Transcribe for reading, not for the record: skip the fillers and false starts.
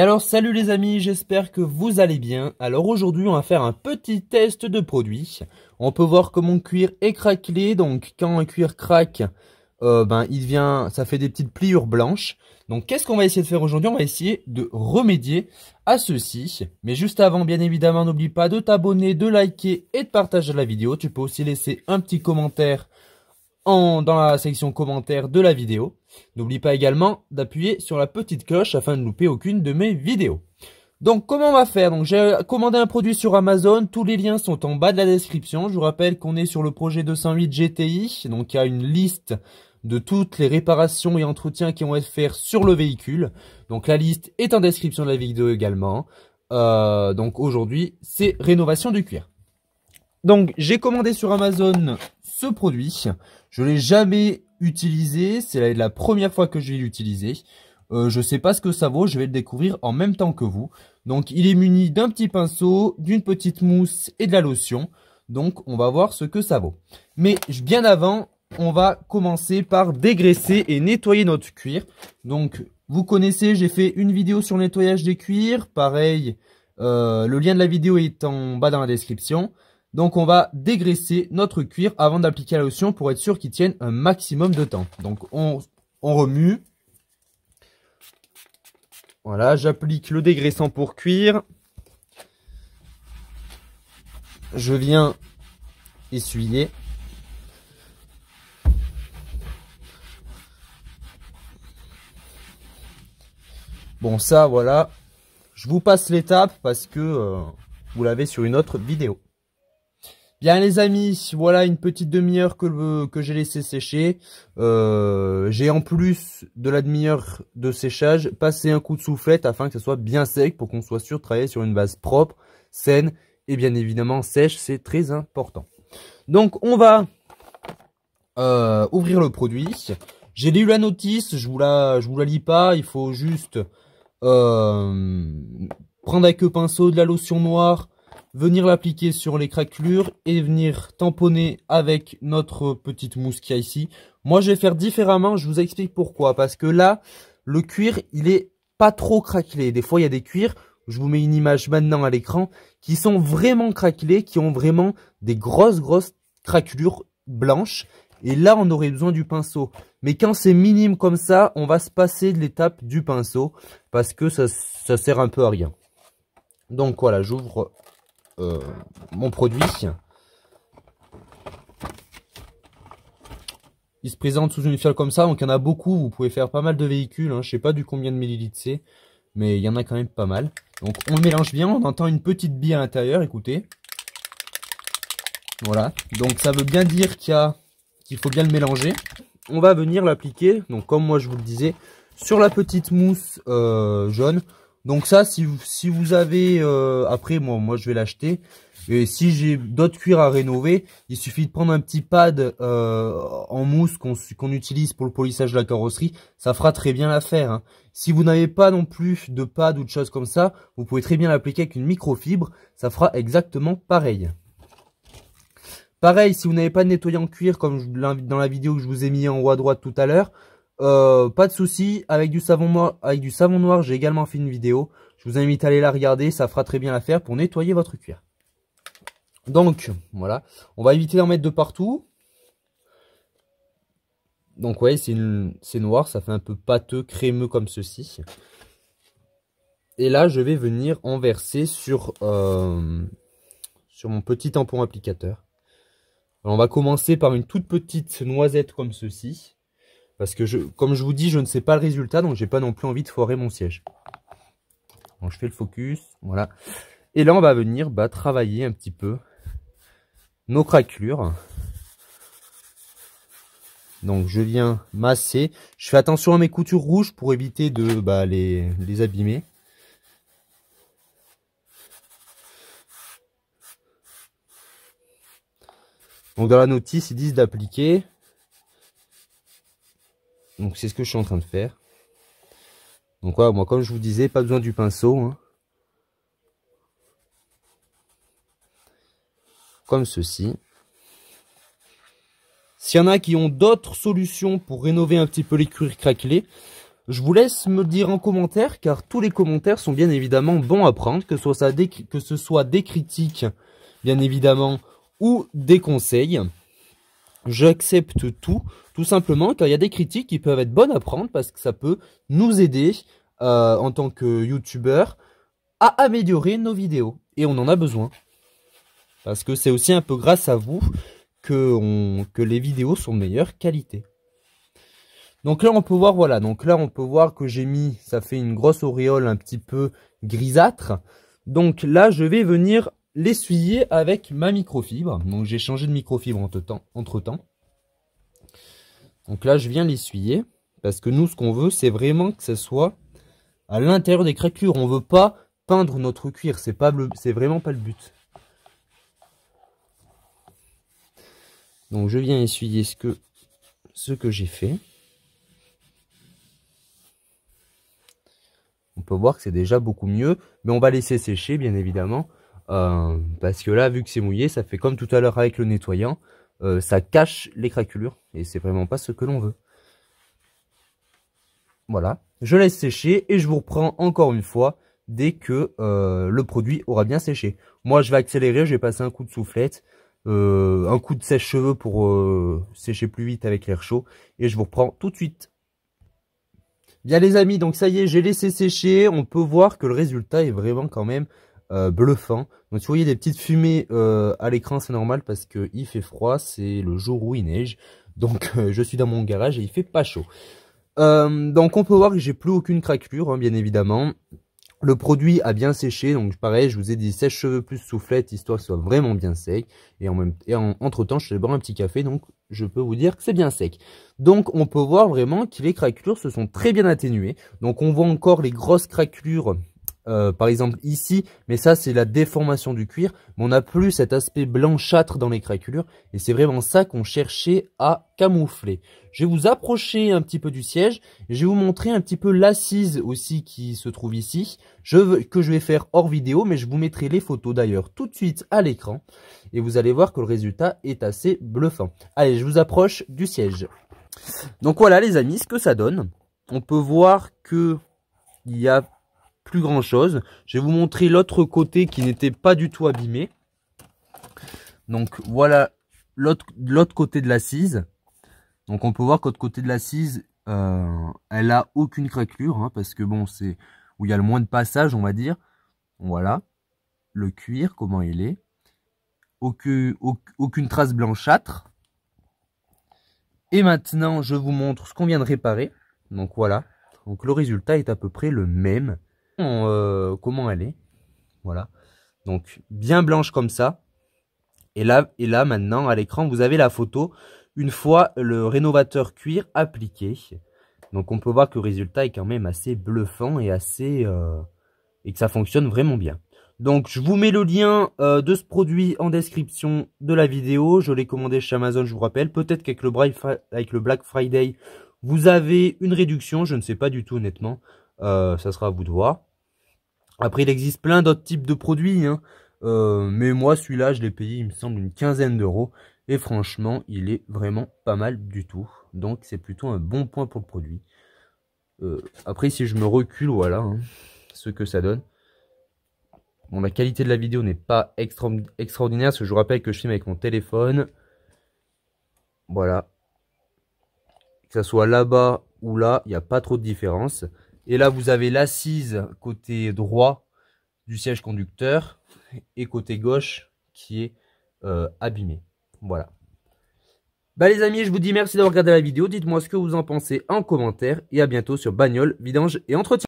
Et alors salut les amis, j'espère que vous allez bien. Alors aujourd'hui on va faire un petit test de produit. On peut voir que mon cuir est craquelé, donc quand un cuir craque, ça fait des petites pliures blanches. Donc qu'est-ce qu'on va essayer de faire aujourd'hui? On va essayer de remédier à ceci. Mais juste avant, bien évidemment, n'oublie pas de t'abonner, de liker et de partager la vidéo. Tu peux aussi laisser un petit commentaire dans la section commentaires de la vidéo. N'oublie pas également d'appuyer sur la petite cloche afin de ne louper aucune de mes vidéos. Donc comment on va faire? Donc j'ai commandé un produit sur Amazon, tous les liens sont en bas de la description. Je vous rappelle qu'on est sur le projet 208 GTI, donc il y a une liste de toutes les réparations et entretiens qui vont être faits sur le véhicule. Donc la liste est en description de la vidéo également. Donc aujourd'hui c'est rénovation du cuir. Donc j'ai commandé sur Amazon ce produit, je l'ai jamais utilisé, c'est la première fois que je vais l'utiliser. Je sais pas ce que ça vaut, je vais le découvrir en même temps que vous. Donc il est muni d'un petit pinceau, d'une petite mousse et de la lotion. Donc on va voir ce que ça vaut. Mais bien avant, on va commencer par dégraisser et nettoyer notre cuir. Donc vous connaissez, j'ai fait une vidéo sur le nettoyage des cuirs. Pareil, le lien de la vidéo est en bas dans la description. Donc on va dégraisser notre cuir avant d'appliquer la lotion pour être sûr qu'il tienne un maximum de temps. Donc on remue. Voilà, j'applique le dégraissant pour cuir. Je viens essuyer. Bon ça voilà, je vous passe l'étape parce que vous l'avez sur une autre vidéo. Bien les amis, voilà une petite demi-heure que j'ai laissé sécher. J'ai en plus de la demi-heure de séchage passé un coup de soufflette afin que ce soit bien sec pour qu'on soit sûr de travailler sur une base propre, saine et bien évidemment sèche, c'est très important. Donc on va ouvrir le produit. J'ai lu la notice, je vous la lis pas, il faut juste prendre avec le pinceau de la lotion noire, venir l'appliquer sur les craquelures et venir tamponner avec notre petite mousse qu'il y a ici. Moi, je vais faire différemment. Je vous explique pourquoi. Parce que là, le cuir, il est pas trop craquelé. Des fois, il y a des cuirs, je vous mets une image maintenant à l'écran, qui sont vraiment craquelés, qui ont vraiment des grosses craquelures blanches. Et là, on aurait besoin du pinceau. Mais quand c'est minime comme ça, on va se passer de l'étape du pinceau parce que ça sert un peu à rien. Donc voilà, j'ouvre mon produit. Il se présente sous une fiole comme ça, donc il y en a beaucoup. Vous pouvez faire pas mal de véhicules, hein. Je sais pas du combien de millilitres c'est, mais il y en a quand même pas mal. Donc on le mélange bien, on entend une petite bille à l'intérieur, écoutez. Voilà, donc ça veut bien dire qu'il faut bien le mélanger. On va venir l'appliquer, donc comme moi je vous le disais, sur la petite mousse jaune. Donc ça, si vous avez, après moi je vais l'acheter. Et si j'ai d'autres cuirs à rénover, il suffit de prendre un petit pad en mousse qu'on utilise pour le polissage de la carrosserie. Ça fera très bien l'affaire, hein. Si vous n'avez pas non plus de pad ou de choses comme ça, vous pouvez très bien l'appliquer avec une microfibre. Ça fera exactement pareil. Pareil, si vous n'avez pas de nettoyant cuir, comme dans la vidéo que je vous ai mis en haut à droite tout à l'heure, pas de souci, avec du savon noir, j'ai également fait une vidéo. Je vous invite à aller la regarder, ça fera très bien l'affaire pour nettoyer votre cuir. Donc, voilà, on va éviter d'en mettre de partout. Donc ouais, c'est noir, ça fait un peu pâteux, crémeux comme ceci. Et là, je vais venir en verser sur mon petit tampon applicateur. Alors, on va commencer par une toute petite noisette comme ceci. Parce que, comme je vous dis, je ne sais pas le résultat, donc j'ai pas non plus envie de foirer mon siège. Donc je fais le focus, voilà. Et là, on va venir travailler un petit peu nos craquelures. Donc je viens masser. Je fais attention à mes coutures rouges pour éviter de les abîmer. Donc dans la notice, ils disent d'appliquer. Donc c'est ce que je suis en train de faire. Donc voilà, moi comme je vous disais, pas besoin du pinceau, hein. Comme ceci. S'il y en a qui ont d'autres solutions pour rénover un petit peu les cuirs craquelés, Je vous laisse me dire en commentaire, car tous les commentaires sont bien évidemment bons à prendre, que ce soit des critiques, bien évidemment, ou des conseils. J'accepte tout simplement, car il y a des critiques qui peuvent être bonnes à prendre, parce que ça peut nous aider, en tant que youtubeur, à améliorer nos vidéos. Et on en a besoin. Parce que c'est aussi un peu grâce à vous que les vidéos sont de meilleure qualité. Donc là on peut voir, voilà, donc là on peut voir que j'ai mis, ça fait une grosse auréole un petit peu grisâtre. Donc là je vais venir l'essuyer avec ma microfibre. Donc j'ai changé de microfibre entre temps. Donc là je viens l'essuyer, parce que nous ce qu'on veut c'est vraiment que ça soit à l'intérieur des craquelures. On veut pas peindre notre cuir, c'est vraiment pas le but. Donc je viens essuyer ce que j'ai fait. On peut voir que c'est déjà beaucoup mieux, mais on va laisser sécher bien évidemment, parce que là vu que c'est mouillé, ça fait comme tout à l'heure avec le nettoyant, ça cache les craquelures et c'est vraiment pas ce que l'on veut. Voilà, je laisse sécher et je vous reprends encore une fois dès que le produit aura bien séché. Moi je vais accélérer, je vais passer un coup de soufflette, un coup de sèche-cheveux pour sécher plus vite avec l'air chaud et je vous reprends tout de suite. Bien les amis, donc ça y est, j'ai laissé sécher. On peut voir que le résultat est vraiment quand même bluffant. Donc si vous voyez des petites fumées à l'écran, c'est normal parce qu'il fait froid, c'est le jour où il neige. Donc je suis dans mon garage et il fait pas chaud. Donc on peut voir que j'ai plus aucune craquelure, hein, bien évidemment. Le produit a bien séché, donc pareil, je vous ai dit sèche-cheveux plus soufflette, histoire que ce soit vraiment bien sec. Et entre temps, je suis allé boire un petit café, donc je peux vous dire que c'est bien sec. Donc on peut voir vraiment que les craquelures se sont très bien atténuées. Donc on voit encore les grosses craquelures, par exemple ici, mais ça c'est la déformation du cuir. Mais on n'a plus cet aspect blanchâtre dans les craquelures, et c'est vraiment ça qu'on cherchait à camoufler. Je vais vous approcher un petit peu du siège, et je vais vous montrer un petit peu l'assise aussi qui se trouve ici, que je vais faire hors vidéo, mais je vous mettrai les photos d'ailleurs tout de suite à l'écran, et vous allez voir que le résultat est assez bluffant. Allez, je vous approche du siège. Donc voilà les amis, ce que ça donne. On peut voir que il y a plus grand chose. Je vais vous montrer l'autre côté qui n'était pas du tout abîmé. Donc voilà l'autre côté de l'assise. Donc on peut voir qu'autre côté de l'assise, elle a aucune craquelure, hein, parce que bon, c'est où il y a le moins de passage, on va dire. Voilà, le cuir, comment il est. Aucune trace blanchâtre. Et maintenant, je vous montre ce qu'on vient de réparer. Donc voilà, donc le résultat est à peu près le même. Comment elle est. Voilà, donc bien blanche comme ça. Et là maintenant, à l'écran, vous avez la photo. Une fois le rénovateur cuir appliqué. Donc on peut voir que le résultat est quand même assez bluffant et et que ça fonctionne vraiment bien. Donc je vous mets le lien de ce produit en description de la vidéo. Je l'ai commandé chez Amazon, je vous rappelle. Peut-être qu'avec le Black Friday, vous avez une réduction. Je ne sais pas du tout honnêtement. Ça sera à vous de voir. Après il existe plein d'autres types de produits, hein. Mais moi celui-là je l'ai payé il me semble une quinzaine d'euros. Et franchement, il est vraiment pas mal du tout. Donc, c'est plutôt un bon point pour le produit. Après, si je me recule, voilà hein, ce que ça donne. Bon, la qualité de la vidéo n'est pas extraordinaire. Parce que je vous rappelle que je filme avec mon téléphone. Voilà. Que ça soit là-bas ou là, il n'y a pas trop de différence. Et là, vous avez l'assise côté droit du siège conducteur. Et côté gauche qui est abîmé. Voilà. Bah les amis, je vous dis merci d'avoir regardé la vidéo. Dites-moi ce que vous en pensez en commentaire. Et à bientôt sur Bagnole, Vidange et Entretien.